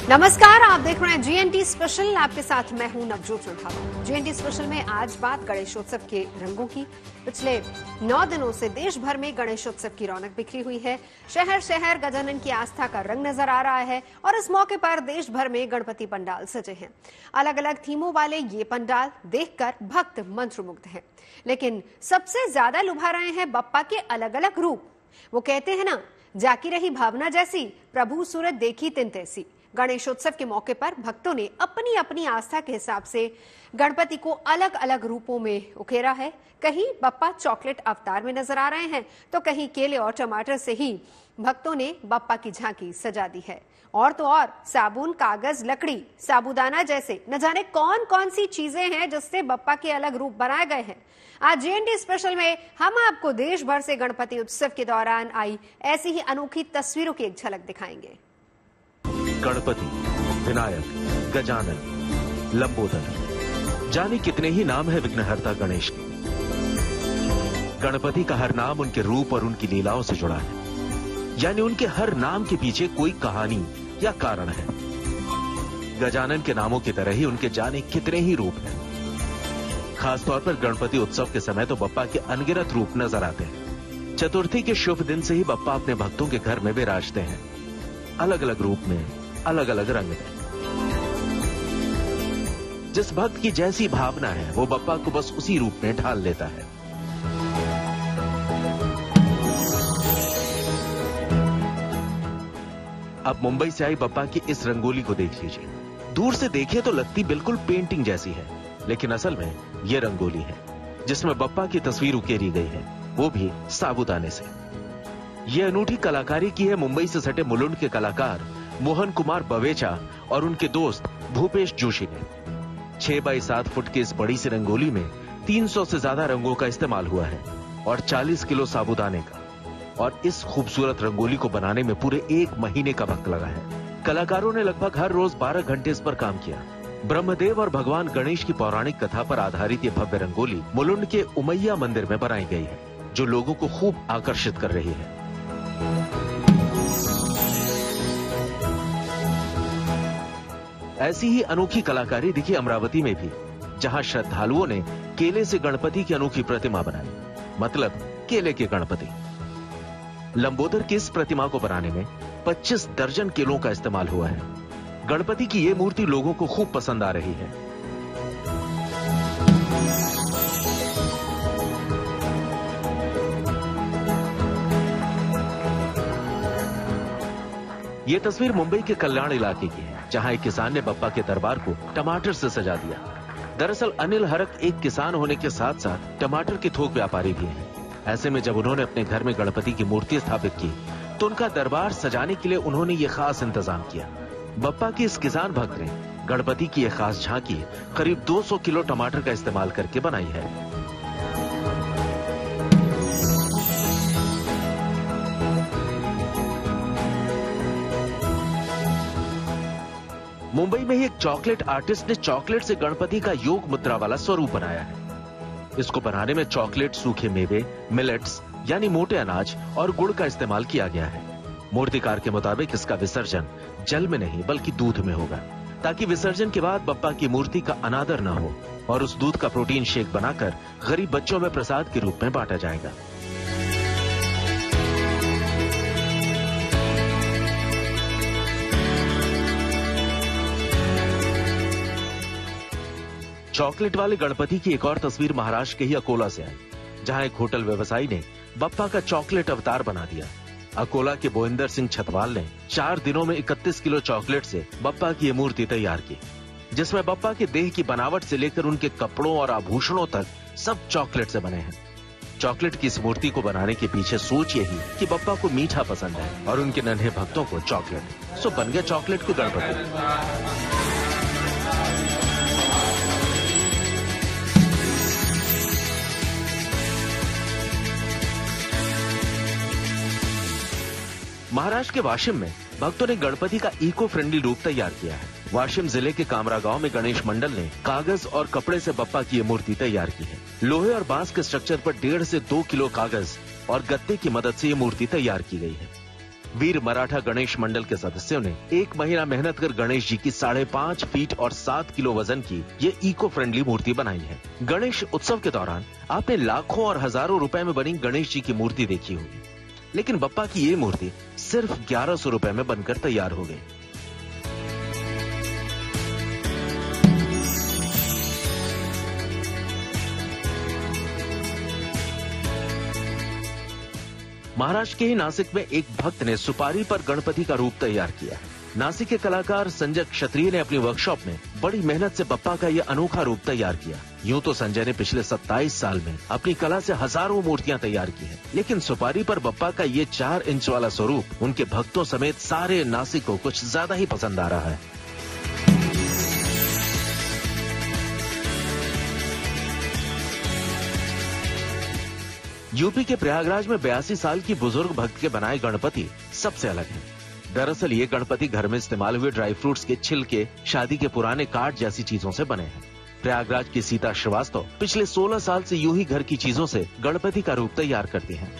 नमस्कार, आप देख रहे हैं जीएनटी स्पेशल। आपके साथ मैं हूं नवजोत रंधावा। जीएनटी स्पेशल में आज बात गणेशोत्सव के रंगों की। पिछले 9 दिनों से देश भर में गणेशोत्सव की रौनक बिखरी हुई है। शहर शहर गजानन की आस्था का रंग नजर आ रहा है और इस मौके पर देश भर में गणपति पंडाल सजे हैं। अलग अलग थीमों वाले ये पंडाल देखकर भक्त मंत्रमुग्ध हैं। लेकिन सबसे ज्यादा लुभा रहे हैं बप्पा के अलग अलग रूप। वो कहते हैं ना, जाकी रही भावना जैसी, प्रभु सूरत देखी तिन तैसी। गणेशोत्सव के मौके पर भक्तों ने अपनी अपनी आस्था के हिसाब से गणपति को अलग अलग रूपों में उकेरा है। कहीं बप्पा चॉकलेट अवतार में नजर आ रहे हैं तो कहीं केले और टमाटर से ही भक्तों ने बप्पा की झांकी सजा दी है। और तो और साबुन, कागज, लकड़ी, साबूदाना जैसे न जाने कौन कौन सी चीजें हैं जिससे बप्पा के अलग रूप बनाए गए हैं। आज जीएनटी स्पेशल में हम आपको देश भर से गणपति उत्सव के दौरान आई ऐसी ही अनोखी तस्वीरों की एक झलक दिखाएंगे। गणपति, विनायक, गजानन, लंबोदर, जाने कितने ही नाम है विघ्नहर्ता गणेश के। गणपति का हर नाम उनके रूप और उनकी लीलाओं से जुड़ा है, यानी उनके हर नाम के पीछे कोई कहानी या कारण है। गजानन के नामों की तरह ही उनके जाने कितने ही रूप हैं। खासतौर पर गणपति उत्सव के समय तो बप्पा के अनगिनत रूप नजर आते हैं। चतुर्थी के शुभ दिन से ही बप्पा अपने भक्तों के घर में विराजते हैं, अलग अलग रूप में, अलग अलग रंग में। जिस भक्त की जैसी भावना है वो बप्पा को बस उसी रूप में ढाल लेता है। अब मुंबई से आई बप्पा की इस रंगोली को देख लीजिए। दूर से देखिए तो लगती बिल्कुल पेंटिंग जैसी है, लेकिन असल में यह रंगोली है जिसमें बप्पा की तस्वीर उकेरी गई है, वो भी साबूदाने से। यह अनूठी कलाकारी की है मुंबई से सटे मुलुंड के कलाकार मोहन कुमार बवेचा और उनके दोस्त भूपेश जोशी ने। 6 बाई 7 फुट की इस बड़ी सी रंगोली में 300 से ज्यादा रंगों का इस्तेमाल हुआ है और 40 किलो साबूदाने का। और इस खूबसूरत रंगोली को बनाने में पूरे 1 महीने का वक्त लगा है। कलाकारों ने लगभग हर रोज 12 घंटे इस पर काम किया। ब्रह्मदेव और भगवान गणेश की पौराणिक कथा पर आधारित ये भव्य रंगोली मुलुंड के उमैया मंदिर में बनाई गई है, जो लोगों को खूब आकर्षित कर रही है। ऐसी ही अनोखी कलाकारी दिखी अमरावती में भी, जहां श्रद्धालुओं ने केले से गणपति की अनोखी प्रतिमा बनाई, मतलब केले के गणपति। लंबोदर की इस प्रतिमा को बनाने में 25 दर्जन केलों का इस्तेमाल हुआ है। गणपति की ये मूर्ति लोगों को खूब पसंद आ रही है। ये तस्वीर मुंबई के कल्याण इलाके की है, जहां एक किसान ने बप्पा के दरबार को टमाटर से सजा दिया। दरअसल अनिल हरक एक किसान होने के साथ साथ टमाटर के थोक व्यापारी भी हैं। ऐसे में जब उन्होंने अपने घर में गणपति की मूर्ति स्थापित की तो उनका दरबार सजाने के लिए उन्होंने ये खास इंतजाम किया। बप्पा के इस किसान भक्त ने गणपति की यह खास झांकी करीब 200 किलो टमाटर का इस्तेमाल करके बनाई है। मुंबई में ही एक चॉकलेट आर्टिस्ट ने चॉकलेट से गणपति का योग मुद्रा वाला स्वरूप बनाया है। इसको बनाने में चॉकलेट, सूखे मेवे, मिलेट्स यानी मोटे अनाज और गुड़ का इस्तेमाल किया गया है। मूर्तिकार के मुताबिक इसका विसर्जन जल में नहीं बल्कि दूध में होगा, ताकि विसर्जन के बाद बप्पा की मूर्ति का अनादर न हो, और उस दूध का प्रोटीन शेक बनाकर गरीब बच्चों में प्रसाद के रूप में बांटा जाएगा। चॉकलेट वाले गणपति की एक और तस्वीर महाराष्ट्र के ही अकोला से आई, जहां एक होटल व्यवसायी ने बप्पा का चॉकलेट अवतार बना दिया। अकोला के बोइंदर सिंह छतवाल ने 4 दिनों में 31 किलो चॉकलेट से बप्पा की ये मूर्ति तैयार की, जिसमें बप्पा के देह की बनावट से लेकर उनके कपड़ों और आभूषणों तक सब चॉकलेट से बने हैं। चॉकलेट की इस मूर्ति को बनाने के पीछे सोच यही कि बप्पा को मीठा पसंद है और उनके नन्हे भक्तों को चॉकलेट। सो बन गया चॉकलेट को गणपति। महाराष्ट्र के वाशिम में भक्तों ने गणपति का इको फ्रेंडली रूप तैयार किया है। वाशिम जिले के कामरा गांव में गणेश मंडल ने कागज और कपड़े से बप्पा की ये मूर्ति तैयार की है। लोहे और बांस के स्ट्रक्चर पर 1.5 से 2 किलो कागज और गत्ते की मदद से ये मूर्ति तैयार की गई है। वीर मराठा गणेश मंडल के सदस्यों ने 1 महीना मेहनत कर गणेश जी की 5.5 फीट और 7 किलो वजन की ये इको फ्रेंडली मूर्ति बनाई है। गणेश उत्सव के दौरान आपने लाखों और हजारों रुपए में बनी गणेश जी की मूर्ति देखी होगी, लेकिन बप्पा की ये मूर्ति सिर्फ 1100 रुपए में बनकर तैयार हो गई। महाराष्ट्र के ही नासिक में एक भक्त ने सुपारी पर गणपति का रूप तैयार किया। नासिक के कलाकार संजय क्षत्रिय ने अपनी वर्कशॉप में बड़ी मेहनत से बप्पा का यह अनोखा रूप तैयार किया। यूं तो संजय ने पिछले 27 साल में अपनी कला से हजारों मूर्तियां तैयार की हैं, लेकिन सुपारी पर बप्पा का ये 4 इंच वाला स्वरूप उनके भक्तों समेत सारे नासिक को कुछ ज्यादा ही पसंद आ रहा है। यूपी के प्रयागराज में 82 साल की बुजुर्ग भक्त के बनाए गणपति सबसे अलग हैं। दरअसल ये गणपति घर में इस्तेमाल हुए ड्राई फ्रूट्स के छिलके, शादी के पुराने कार्ड जैसी चीजों से बने हैं। प्रयागराज की सीता श्रीवास्तव पिछले 16 साल से यूं ही घर की चीजों से गणपति का रूप तैयार करती हैं।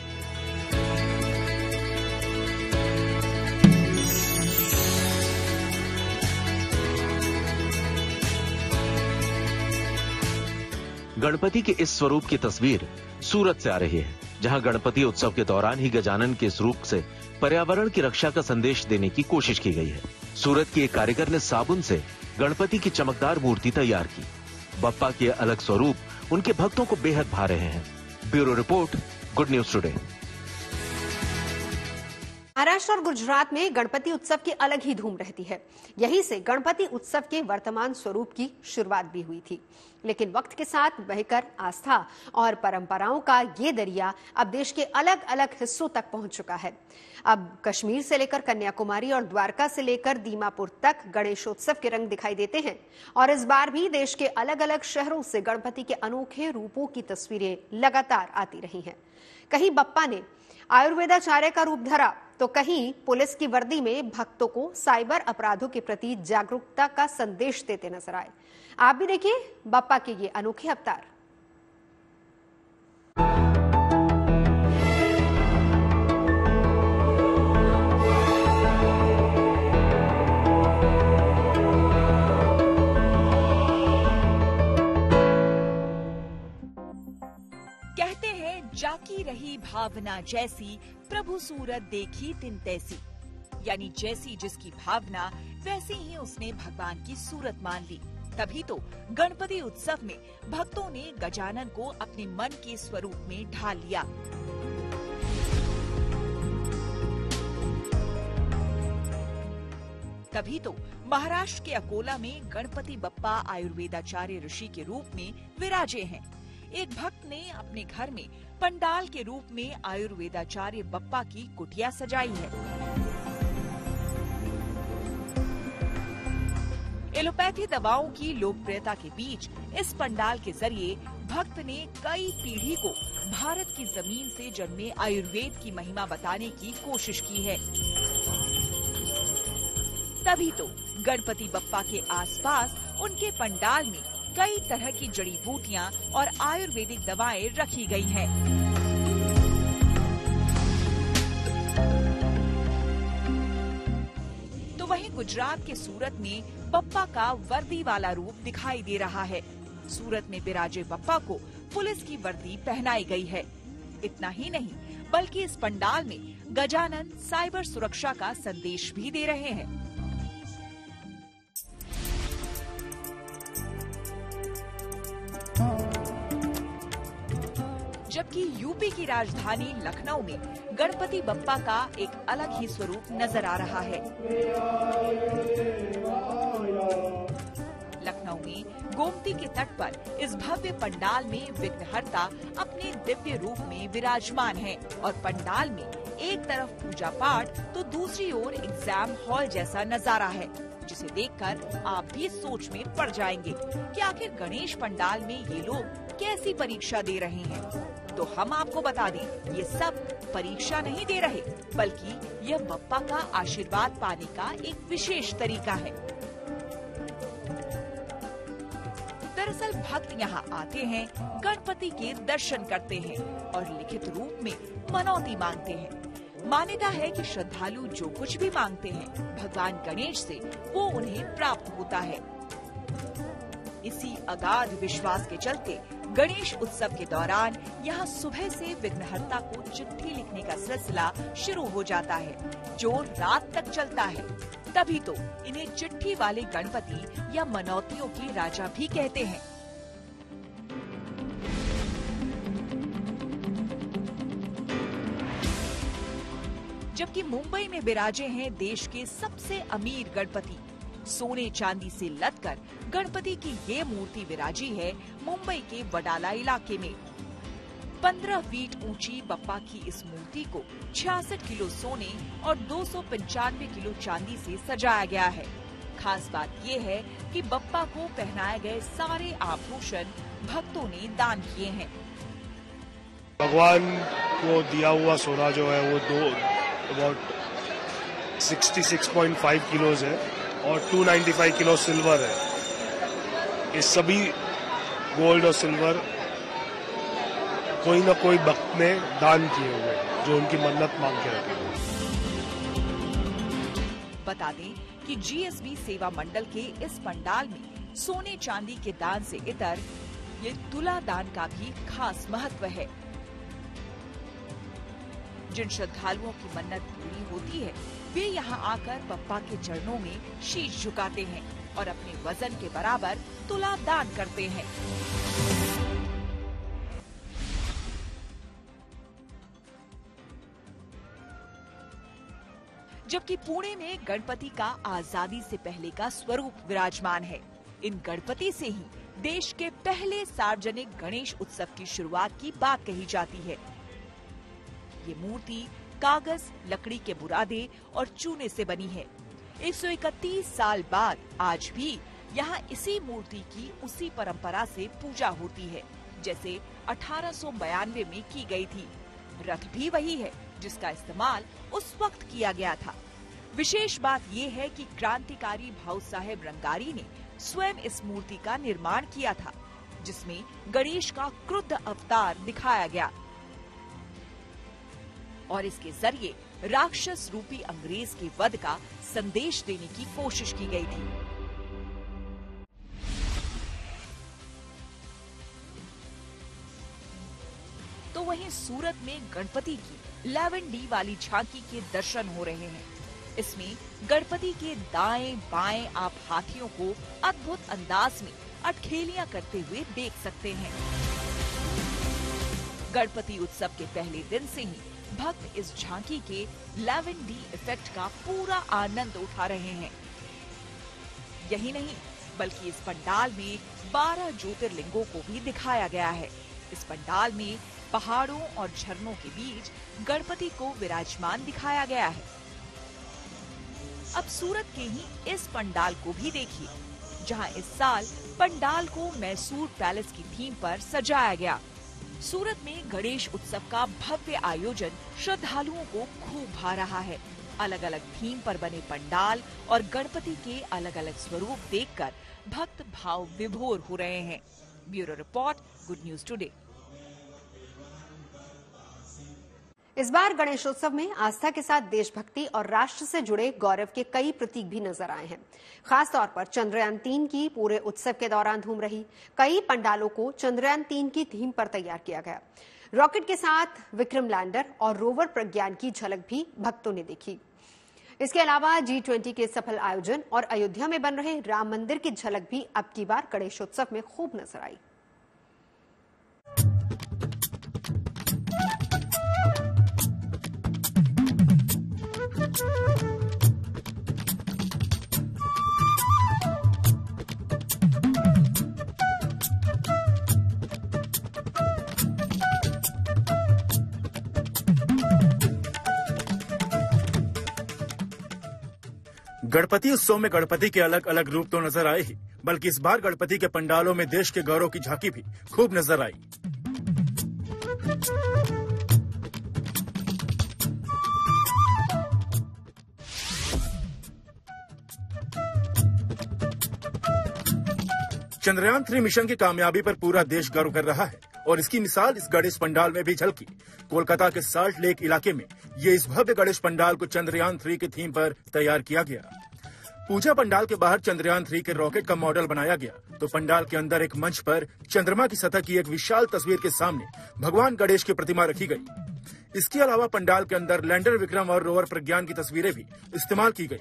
गणपति के इस स्वरूप की तस्वीर सूरत से आ रही है, जहां गणपति उत्सव के दौरान ही गजानन के इस रूप से पर्यावरण की रक्षा का संदेश देने की कोशिश की गई है। सूरत की एक कारीगर ने साबुन से गणपति की चमकदार मूर्ति तैयार की। बप्पा के अलग स्वरूप उनके भक्तों को बेहद भा रहे हैं। Bureau report, good news today. Maharashtra और गुजरात में गणपति उत्सव की अलग ही धूम रहती है। यहीं से गणपति उत्सव के वर्तमान स्वरूप की शुरुआत भी हुई थी, लेकिन वक्त के साथ बहकर आस्था और परंपराओं का ये दरिया अब देश के अलग अलग हिस्सों तक पहुंच चुका है। अब कश्मीर से लेकर कन्याकुमारी और द्वारका से लेकर दीमापुर तक गणेशोत्सव के रंग दिखाई देते हैं, और इस बार भी देश के अलग अलग शहरों से गणपति के अनोखे रूपों की तस्वीरें लगातार आती रही हैं। कहीं बप्पा ने आयुर्वेदाचार्य का रूप धरा, तो कहीं पुलिस की वर्दी में भक्तों को साइबर अपराधों के प्रति जागरूकता का संदेश देते नजर आए। आप भी देखिए बप्पा के ये अनोखे अवतार। कहते हैं जाकी रही भावना जैसी, प्रभु सूरत देखी तिन तैसी। यानी जैसी जिसकी भावना, वैसी ही उसने भगवान की सूरत मान ली। तभी तो गणपति उत्सव में भक्तों ने गजानन को अपने मन के स्वरूप में ढाल लिया। तभी तो महाराष्ट्र के अकोला में गणपति बप्पा आयुर्वेदाचार्य ऋषि के रूप में विराजे हैं। एक भक्त ने अपने घर में पंडाल के रूप में आयुर्वेदाचार्य बप्पा की कुटिया सजाई है। एलोपैथी दवाओं की लोकप्रियता के बीच इस पंडाल के जरिए भक्त ने कई पीढ़ी को भारत की जमीन से जन्मे आयुर्वेद की महिमा बताने की कोशिश की है। तभी तो गणपति बप्पा के आसपास उनके पंडाल में कई तरह की जड़ी बूटियां और आयुर्वेदिक दवाएं रखी गई हैं। तो वहीं गुजरात के सूरत में बप्पा का वर्दी वाला रूप दिखाई दे रहा है। सूरत में बिराजे बप्पा को पुलिस की वर्दी पहनाई गई है। इतना ही नहीं, बल्कि इस पंडाल में गजानन साइबर सुरक्षा का संदेश भी दे रहे हैं। जबकि यूपी की राजधानी लखनऊ में गणपति बप्पा का एक अलग ही स्वरूप नजर आ रहा है। लखनऊ में गोमती के तट पर इस भव्य पंडाल में विघ्नहर्ता अपने दिव्य रूप में विराजमान है और पंडाल में एक तरफ पूजा पाठ तो दूसरी ओर एग्जाम हॉल जैसा नजारा है, जिसे देखकर आप भी सोच में पड़ जाएंगे कि आखिर गणेश पंडाल में ये लोग कैसी परीक्षा दे रहे हैं। तो हम आपको बता दें, ये सब परीक्षा नहीं दे रहे, बल्कि यह बप्पा का आशीर्वाद पाने का एक विशेष तरीका है। दरअसल भक्त यहाँ आते हैं, गणपति के दर्शन करते हैं और लिखित रूप में मनौती मांगते हैं। मान्यता है कि श्रद्धालु जो कुछ भी मांगते हैं भगवान गणेश से वो उन्हें प्राप्त होता है। इसी अगाध विश्वास के चलते गणेश उत्सव के दौरान यहाँ सुबह से विघ्नहर्ता को चिट्ठी लिखने का सिलसिला शुरू हो जाता है, जो रात तक चलता है। तभी तो इन्हें चिट्ठी वाले गणपति या मनौतियों के राजा भी कहते हैं। जबकि मुंबई में विराजे हैं देश के सबसे अमीर गणपति। सोने चांदी से लदकर गणपति की ये मूर्ति विराजी है मुंबई के वडाला इलाके में। 15 फीट ऊंची बप्पा की इस मूर्ति को 66 किलो सोने और 295 किलो चांदी से सजाया गया है। खास बात ये है कि बप्पा को पहनाए गए सारे आभूषण भक्तों ने दान किए हैं। भगवान को दिया हुआ सोना जो है वो अबाउट 66.5 किलोज है और 295 किलो सिल्वर है। ये सभी गोल्ड और सिल्वर कोई न कोई भक्त ने दान किए हुए जो उनकी मन्नत मांग के रखे हुए। बता दें कि जीएसबी सेवा मंडल के इस पंडाल में सोने चांदी के दान से इतर ये तुला दान का भी खास महत्व है। जिन श्रद्धालुओं की मन्नत पूरी होती है वे यहाँ आकर बप्पा के चरणों में शीश झुकाते हैं और अपने वजन के बराबर तुला दान करते हैं। जबकि पुणे में गणपति का आजादी से पहले का स्वरूप विराजमान है। इन गणपति से ही देश के पहले सार्वजनिक गणेश उत्सव की शुरुआत की बात कही जाती है। ये मूर्ति कागज, लकड़ी के बुरादे और चूने से बनी है। 131 साल बाद आज भी यहाँ इसी मूर्ति की उसी परंपरा से पूजा होती है जैसे 1892 में की गई थी। रथ भी वही है जिसका इस्तेमाल उस वक्त किया गया था। विशेष बात ये है कि क्रांतिकारी भाऊ साहेब रंगारी ने स्वयं इस मूर्ति का निर्माण किया था, जिसमें गणेश का क्रुद्ध अवतार दिखाया गया और इसके जरिए राक्षस रूपी अंग्रेज के वध का संदेश देने की कोशिश की गई थी। तो वहीं सूरत में गणपति की 11D वाली झांकी के दर्शन हो रहे हैं। इसमें गणपति के दाएं बाएं आप हाथियों को अद्भुत अंदाज में अटखेलियां करते हुए देख सकते हैं। गणपति उत्सव के पहले दिन से ही भक्त इस झांकी के 11D इफेक्ट का पूरा आनंद उठा रहे हैं। यही नहीं बल्कि इस पंडाल में 12 ज्योतिर्लिंगों को भी दिखाया गया है। इस पंडाल में पहाड़ों और झरनों के बीच गणपति को विराजमान दिखाया गया है। अब सूरत के ही इस पंडाल को भी देखिए, जहां इस साल पंडाल को मैसूर पैलेस की थीम पर सजाया गया। सूरत में गणेश उत्सव का भव्य आयोजन श्रद्धालुओं को खूब भा रहा है। अलग अलग थीम पर बने पंडाल और गणपति के अलग अलग स्वरूप देखकर भक्त भाव विभोर हो रहे हैं। Bureau report, good news today. इस बार गणेशोत्सव में आस्था के साथ देशभक्ति और राष्ट्र से जुड़े गौरव के कई प्रतीक भी नजर आए हैं। खासतौर पर चंद्रयान 3 की पूरे उत्सव के दौरान धूम रही। कई पंडालों को चंद्रयान 3 की थीम पर तैयार किया गया। रॉकेट के साथ विक्रम लैंडर और रोवर प्रज्ञान की झलक भी भक्तों ने देखी। इसके अलावा G20 के सफल आयोजन और अयोध्या में बन रहे राम मंदिर की झलक भी अब की बार गणेशोत्सव में खूब नजर आई। गणपति उत्सव में गणपति के अलग अलग रूप तो नजर आए ही, बल्कि इस बार गणपति के पंडालों में देश के गौरव की झांकी भी खूब नजर आई। चंद्रयान 3 मिशन की कामयाबी पर पूरा देश गर्व कर रहा है और इसकी मिसाल इस गणेश पंडाल में भी झलकी। कोलकाता के साल्ट लेक इलाके में ये इस भव्य गणेश पंडाल को चंद्रयान 3 के थीम पर तैयार किया गया। पूजा पंडाल के बाहर चंद्रयान 3 के रॉकेट का मॉडल बनाया गया, तो पंडाल के अंदर एक मंच पर चंद्रमा की सतह की एक विशाल तस्वीर के सामने भगवान गणेश की प्रतिमा रखी गई। इसके अलावा पंडाल के अंदर लैंडर विक्रम और रोवर प्रज्ञान की तस्वीरें भी इस्तेमाल की गई,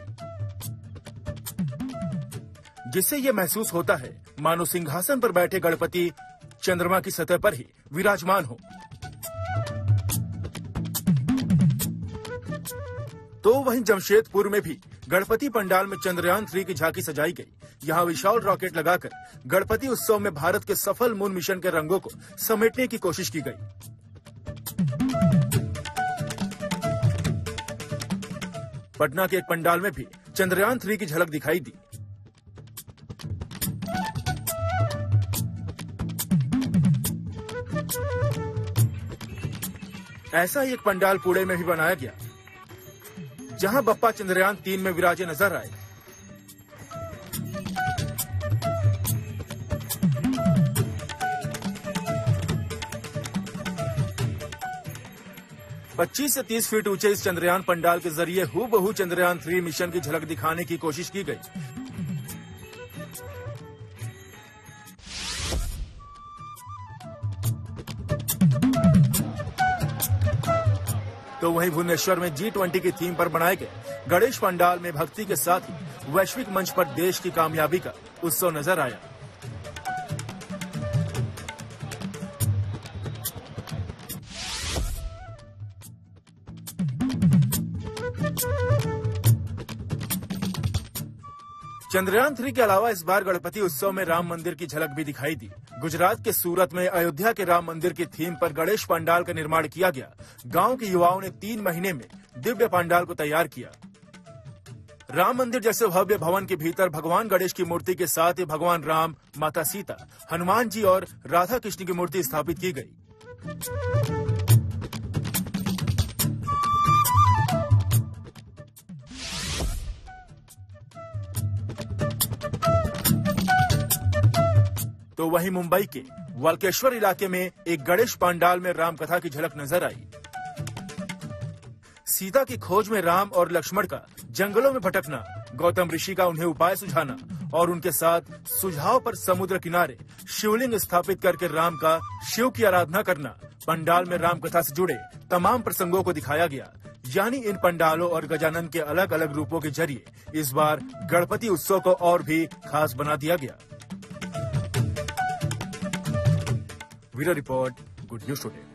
जिससे ये महसूस होता है मानो सिंहासन पर बैठे गणपति चंद्रमा की सतह पर ही विराजमान हो। तो वहीं जमशेदपुर में भी गणपति पंडाल में चंद्रयान 3 की झांकी सजाई गई। यहाँ विशाल रॉकेट लगाकर गणपति उत्सव में भारत के सफल मून मिशन के रंगों को समेटने की कोशिश की गई। पटना के एक पंडाल में भी चंद्रयान 3 की झलक दिखाई दी। ऐसा ही एक पंडाल पुणे में भी बनाया गया, जहां बप्पा चंद्रयान 3 में विराजे नजर आए। पच्चीस से 30 फीट ऊंचे इस चंद्रयान पंडाल के जरिए हूबहू चंद्रयान 3 मिशन की झलक दिखाने की कोशिश की गई। तो वहीं भुवनेश्वर में G20 की थीम पर बनाए गए गणेश पंडाल में भक्ति के साथ ही वैश्विक मंच पर देश की कामयाबी का उत्सव नजर आया। चंद्रयान 3 के अलावा इस बार गणपति उत्सव में राम मंदिर की झलक भी दिखाई दी। गुजरात के सूरत में अयोध्या के राम मंदिर की थीम पर गणेश पंडाल का निर्माण किया गया। गांव के युवाओं ने 3 महीने में दिव्य पंडाल को तैयार किया। राम मंदिर जैसे भव्य भवन के भीतर भगवान गणेश की मूर्ति के साथ ही भगवान राम, माता सीता, हनुमान जी और राधा कृष्ण की मूर्ति स्थापित की गई। तो वहीं मुंबई के वाल्केश्वर इलाके में एक गणेश पंडाल में राम कथा की झलक नजर आई। सीता की खोज में राम और लक्ष्मण का जंगलों में भटकना, गौतम ऋषि का उन्हें उपाय सुझाना और उनके साथ सुझाव पर समुद्र किनारे शिवलिंग स्थापित करके राम का शिव की आराधना करना, पंडाल में राम कथा से जुड़े तमाम प्रसंगों को दिखाया गया। यानी इन पंडालों और गजानन के अलग अलग रूपों के जरिए इस बार गणपति उत्सव को और भी खास बना दिया गया। Bureau report, good news today.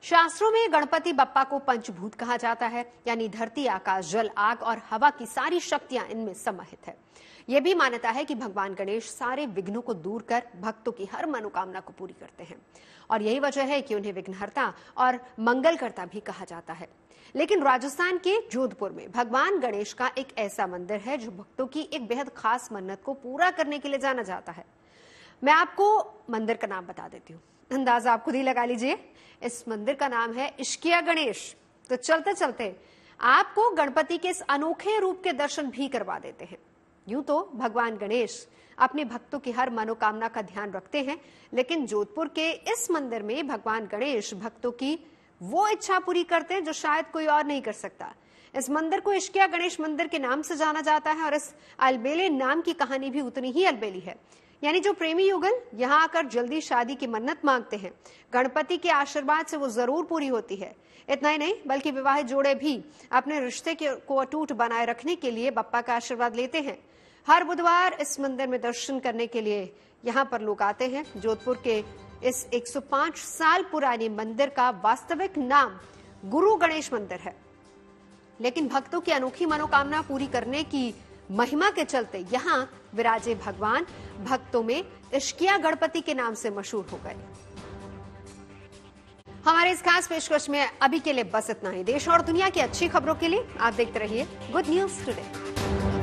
शास्त्रों में गणपति बप्पा को पंचभूत कहा जाता है, यानी धरती, आकाश, जल, आग और हवा की सारी शक्तियां इनमें समाहित है। यह भी मान्यता है कि भगवान गणेश सारे विघ्नों को दूर कर भक्तों की हर मनोकामना को पूरी करते हैं और यही वजह है कि उन्हें विघ्नहर्ता और मंगलकर्ता भी कहा जाता है। लेकिन राजस्थान के जोधपुर में भगवान गणेश का एक ऐसा मंदिर है जो भक्तों की एक बेहद खास मन्नत को पूरा करने के लिए जाना जाता है। मैं आपको मंदिर का नाम बता देती हूँ, अंदाजा आप खुद ही लगा लीजिए। इस मंदिर का नाम है इष्किया गणेश। तो चलते चलते आपको गणपति के इस अनोखे रूप के दर्शन भी करवा देते हैं। यूं तो भगवान गणेश अपने भक्तों की हर मनोकामना का ध्यान रखते हैं, लेकिन जोधपुर के इस मंदिर में भगवान गणेश भक्तों की वो इच्छा पूरी करते हैं जो शायद कोई और नहीं कर सकता। इस मंदिर को इष्किया गणेश मंदिर के नाम से जाना जाता है और इस अलबेले नाम की कहानी भी उतनी ही अलबेली है। यानी जो प्रेमी युगल यहाँ आकर जल्दी शादी की मन्नत मांगते हैं, गणपति के आशीर्वाद से वो जरूर पूरी होती है। इतना ही नहीं, बल्कि विवाहित जोड़े भी अपने रिश्ते को अटूट बनाए रखने के लिए बप्पा का आशीर्वाद लेते हैं। हर बुधवार इस मंदिर में दर्शन करने के लिए यहाँ पर लोग आते हैं। जोधपुर के इस 105 साल पुराने मंदिर का वास्तविक नाम गुरु गणेश मंदिर है, लेकिन भक्तों की अनोखी मनोकामना पूरी करने की महिमा के चलते यहाँ विराजे भगवान भक्तों में इष्किया गणपति के नाम से मशहूर हो गए। हमारे इस खास पेशकश में अभी के लिए बस इतना ही। देश और दुनिया की अच्छी खबरों के लिए आप देखते रहिए गुड न्यूज टुडे।